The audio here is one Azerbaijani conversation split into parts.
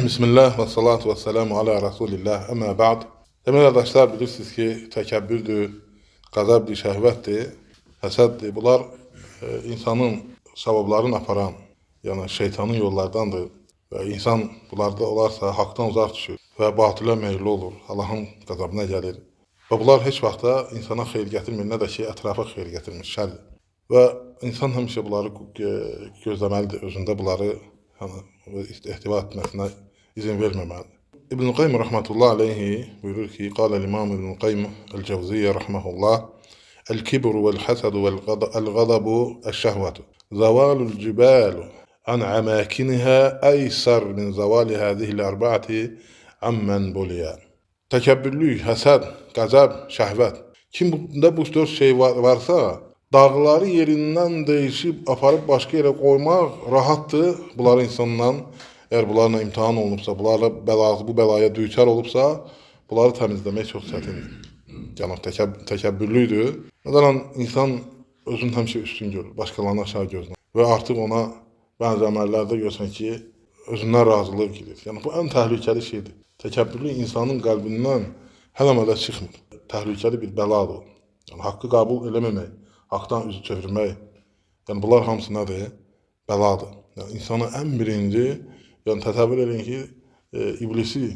Bismillah və salatu və selamu ala Rasulillah, əmə ba'd. Demək qardaşlar, bilirsiniz ki, təkəbbürdür, qəzəbdir, şəhvətdir, həsəddir. Bunlar insanın savablarını aparan, yəni şeytanın yollardandır. Və insan bunlarda olarsa haqdan uzaq düşür və batılə meyilli olur, Allahın qəzəbinə gəlir. Və bunlar heç vaxtda insana xeyir gətirmir, nə də ki, ətrafa xeyir gətirmir, şərdir. Və insan həmişə bunları gözləməlidir, özündə bunları ihtiva etməsinə izin verməməlidir. İbn-i Qayyim rəhmətullah aleyhi buyurur ki, qala l'imam İbn-i Qayyim el-Cevziyyə rəhməhullah, el-kibru vəl-həsədu vəl-qədabu əş-şəhvətu zavalul cibalu an əməkinihə əysər min zavali hədihil ərbəəti əmmən buliyə. Təkəbbürlük, həsəd, qəzəb, şəhvət. Kim bunda bu dörd şey varsa, dağları yerindən dəyişib, aparıb başqa yerə qoymaq rahatdır. Bunları insandan, əgər bunlarla imtihan olunubsa, bunlarla bu bəlaya düçar olubsa, bunları təmizləmək çox çətindir. Yəni, təkəbbürlüydür. Nədən insan özünü həmişə üstün görür, başqalarını aşağı gözləyir. Və artıq ona bəzi əməllərdə görsən ki, özündən razılıq gedir. Yəni, bu ən təhlükəli şeydir. Təkəbbürlü insanın qəlbindən hələ çıxmır. Təhlükəli bir bəladır. Yəni, haqqı qəbul eləməmək, haqdan üzü çevirmək, yəni bunlar hamısı nədir? Bəladır. Yəni, insanı ən birinci, yəni təsəvvür edin ki, iblisi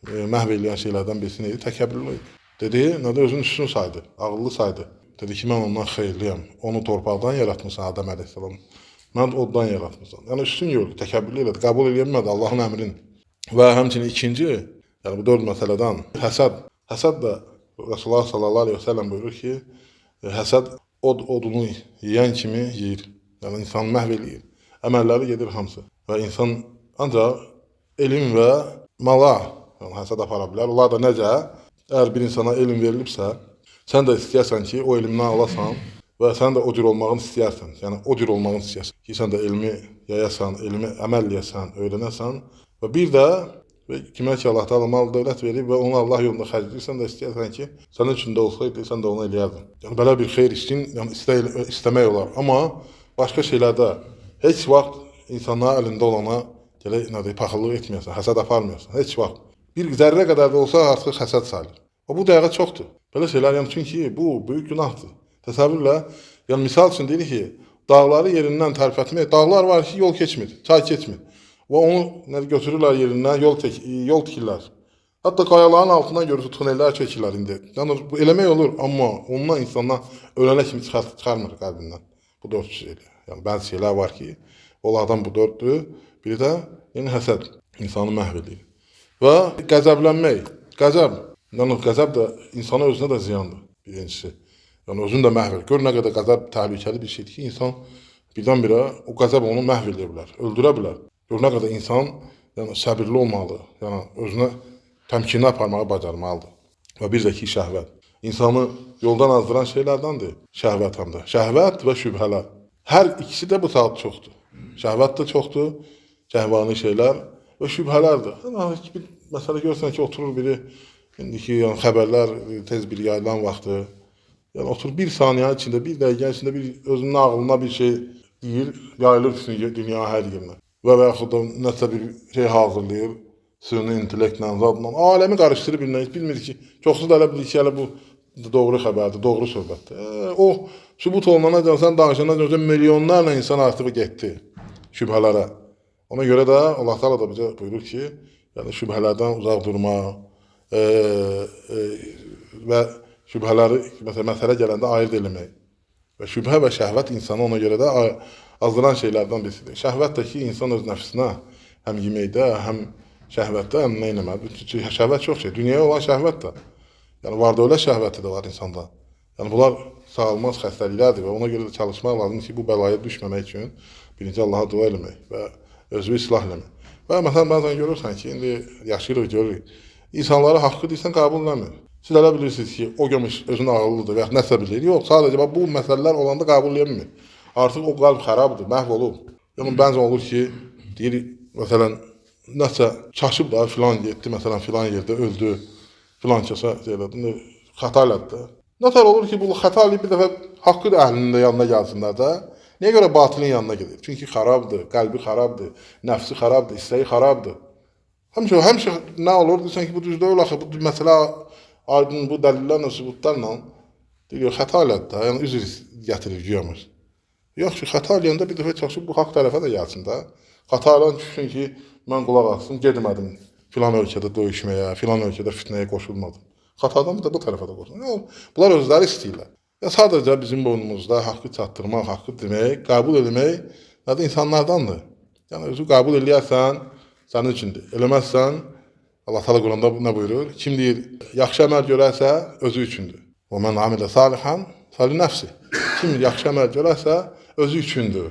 məhv eləyən şeylərdən birisi neydi? Təkəbbürlüydü. Dedi, nədə özünü üstün saydı, ağıllı saydı. Dedi ki, mən ondan xeyirliyəm. Onu torpaqdan yaratmışsan, Adəm əleyhissalam. Mən oddan yaratmışsan. Yəni, üstün gördü, təkəbbürlü elədi, qəbul eləyəmədi Allahın əmrini. Və həmçinin ikinci, yəni bu dörd məsələdən, həsəd. Həsəd də Rasulullah sallallahu aleyhi və səlləm buyurur ki, həsəd odunu yeyən kimi yeyir. Yəni, insan məhv eləyir. Əməlləri gedir hamısı. Və insan ancaq elm və mala həsəd apara bilər. Onlar da necə? Əgər bir insana elm verilibsə, sən də istəyərsən ki, o elmdən alasan və sən də o cür olmağını istəyərsən. Yəni, o cür olmağını istəyərsən ki, sən də elmi yayasan, elmi əməl eləyəsən, öyrənəsən. Və bir də kimə ki, Allah Teala mal dövlət verib və onu Allah yolunda xərcləyirsən də istəyərsən ki, sənin üçün də olsaydı, sən də onu eləyərdin. Yəni, belə bir xeyr işin istəmək olar. Amma başqa şeylərdə heç vaxt insanların əlində olana paxıllıq etməyəsən, həsəd aparmıyorsan, heç vaxt. Bir zərrə qədər də olsa artıq həsəd sayılır. O, bu dəqiqə çoxdur. Belə şeylər, yəni, çünki bu böyük günahdır. Təsəvvürlə, yəni, misal üçün deyirik ki, dağları yerindən tərpətmək, dağlar var ki, yol keçmir, çay keçmir. Və onu götürürlər yerindən, yol tikirlər. Hətta qayaların altından görürsə, tunellər çəkirlər indi. Yəni, bu eləmək olur, amma ondan insandan ölənə kimi çıxarmır qəlbindən. Bu dörd şeydir. Yəni, bəzi şeylər var ki, onlardan bu dörddür. Biri də, yəni, həsəd, insanı məhv edir. Və qəzəblənmək, qəzəb də insana özünə də ziyandır, birincisi. Yəni, özünü də məhv edir. Gör, nə qədər qəzəb təhlükəli bir şeydir ki, insan birdən-birə o qəzəb onu məhv edə bilər, öldürə bilər. Gör, nə qədər insan səbirli olmalıdır, yəni özünə təmkinli aparmağı bacarmalıdır. Və bir də ki, şəhvət. İnsanı yoldan azdıran şeylərdəndir şəhvət həm də. Şəhvət və şübhələr. Hər ikisi də bu saat çoxdur. Şəhvət də çoxdur, cəhvani şeylər və şübhələrdir. Bir məsələ görsən ki, oturur biri, indiki xəbərlər tez bir yayılan vaxtı, yəni oturur bir saniyə içində, bir dəqiqə içində özünün ağlına bir şey deyir, yayılır dünya hər yerinə. Və yaxud da nəsə bir şey hazırlayır, süni intellektlə, zadla, aləmi qarışdırır bilmir ki, çoxsu da elə bilir ki, bu doğru xəbərdir, doğru söhbətdir. O, sübut olunana sən danışana milyonlarla insan artıq getdi şübhələrə. Ona görə də Allah Teala da bizə buyurur ki, yəni şübhələrdən uzaq durmaq və şübhələri məsələ gələndə ayırt eləmək. Və şübhə və şəhvət insanı ona görə də azdıran şeylərdən birisidir. Şəhvət də ki, insan öz nəfsinə həm yeməkdə, həm şəhvətdə, həm nə eləməli. Şəhvət çox şey. Dünyaya olan şəhvət də. Yəni, var-dövlət şəhvəti də var insanda. Yəni, bunlar sağalmaz xəstəliklərdir və ona görə də çalışmaq lazımdır ki, bu bəlaya düşməmək üçün birinci Allaha dua eləmək və özünü islah eləmək. Və məsələn, bəzən görürsən ki, indi yaşayırıq, görürük. İnsanlara haqqı deyirsən, qəbul eləmir. Siz elə bilirsiniz ki, o gömüş özünü ağıllıdır və ya nəsə bilir. Yox, sadəcə bu məsələlər olanda qəbul eləmir. Artıq o qalb xərabdır, məhv olub. Yəni, bəzən olur ki, deyir, məsələn, nəsə çaşıb da filan getdi, məsələn, filan yerdə öldü, filan kəsə xəta elədi. Nətər olur ki, bu xəta eləyib bir dəfə haqqı da əhlinin də yanına gəlsinlər də. Niyə görə batilin yanına gedir? Çünki xarabdır, qəlbi xarabdır, nəfsi xarabdır, istəyi xarabdır. Həmişə nə olur? Deyirsən ki, bu düz deyil axı, bu məsələ aydın, bu dəlillərlə, sübutlarla deyir, xəta elədi də, yəni üzr gətirir güyamış. Yox ki, xəta eləyəndə bir dəfə çalışıb bu haqq tərəfə də gəlsin də. Xəta eləyən düşsün ki, mən qulaq asım, gedmədim filan ölkədə döyüşməyə, filan ölkədə fitnəyə qoşulmadım. Xətadan da bu tərəfə də qoşulsun. Yox, bunlar özləri istəyirlər. Ya sadəcə bizim boynumuzda haqqı çatdırmaq, haqqı demək, qəbul etmək nədir insanlardandır. Yəni özü qəbul eləyərsən, sənin üçündür. Eləməzsən, Allah Teala Quranda nə buyurur? Kim deyir, yaxşı əməl görərsə, özü üçündür. Və mən amilə salihan, fəli nəfsi. Kim yaxşı əməl görərsə, özü üçündür.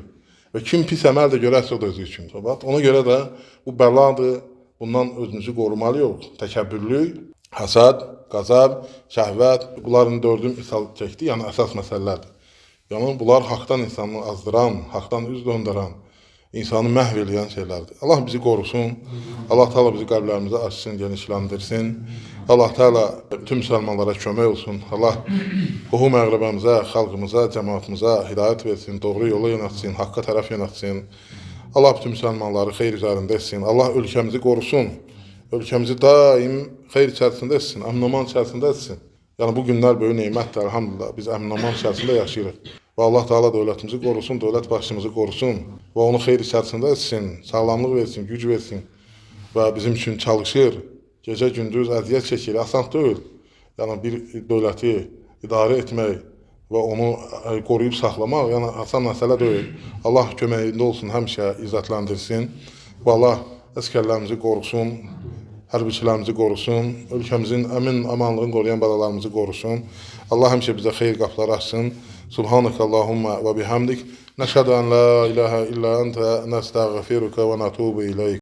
Və kim pis əməl də görərsə, o da özü üçündür. Ona görə də bu bəladır, bundan özümüzü qorumalıyıq. Təkəbbürlük, həsəd, qəzəb, şəhvət, bunların dördün misal çəkdi, yəni əsas məsələlərdir. Yəni bunlar haqdan insanı azdıran, haqdan üz döndürən, insanı məhv eləyən şeylərdir. Allah bizi qorusun, Allah Teala bizi qəlblərimizi açsın, genişləndirsin. Allah Teala bütün müsəlmanlara kömək olsun. Allah qohum əqrəbəmizə, xalqımıza, cəmaatımıza hidayət versin, doğru yola yönətsin, haqqa tərəf yönətsin. Allah bütün müsəlmanları xeyr üzərində etsin. Allah ölkəmizi qorusun. Ölkəmizi daim xeyr içərisində etsin, əmin-aman içərisində etsin. Yəni bu günlər böyük nemətdir, elhamdülillah. Biz əmin-aman içərisində yaşayırıq. Və Allah Teala dövlətimizi qorusun, dövlət başçımızı qorusun və onu xeyr içərisində etsin, sağlamlıq versin, güc versin və bizim üçün çalışır, gecə-gündüz əziyyət çəkir, asan deyil. Yəni bir dövləti idarə etmək və onu qoruyub saxlamaq, yəni asan məsələ deyil. Allah köməyində olsun, həmişə izzətləndirsin və Allah əskərlərimizi qorusun, hərbiçilərimizi qorusun, ölkəmizin əmin-amanlığını qoruyan balalarımızı qorusun. Allah həmişə bizə xeyir qapıları açsın. Subhanakallahumma və bihamdik. Nəşhədu ən la ilahə illə əntə nəstəğfiruka və nətubu iləyik.